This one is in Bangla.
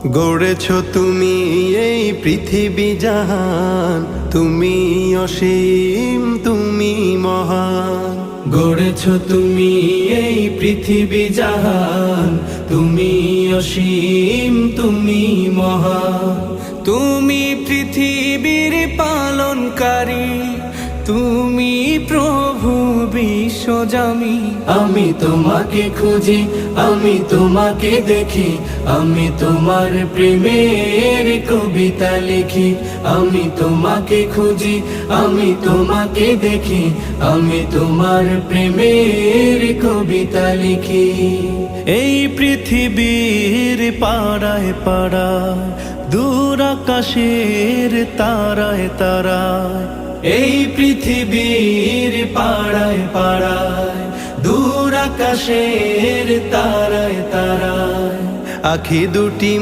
গড়েছ তুমি এই পৃথিবী জাহান, তুমি অসীম তুমি মহান। গড়েছ তুমি এই পৃথিবী জাহান, তুমি অসীম তুমি মহান। তুমি পৃথিবীর পালনকারী, তুমি প্রভু বিশ্বজামি। আমি তোমাকে খুঁজি, আমি তোমাকে দেখি, আমি তোমার প্রেমের কবিতা লিখি। আমি তোমাকে খুঁজি, আমি তোমাকে দেখি, আমি তোমার প্রেমের কবিতা লিখি। এই পৃথিবীর পাড়ায় পাড়ায়, দূর আকাশের তারায় তারায়, এই পৃথিবীর পাড়ায় পাড়ায়, দূর আকাশের তারায় তারায়, আখি দুটি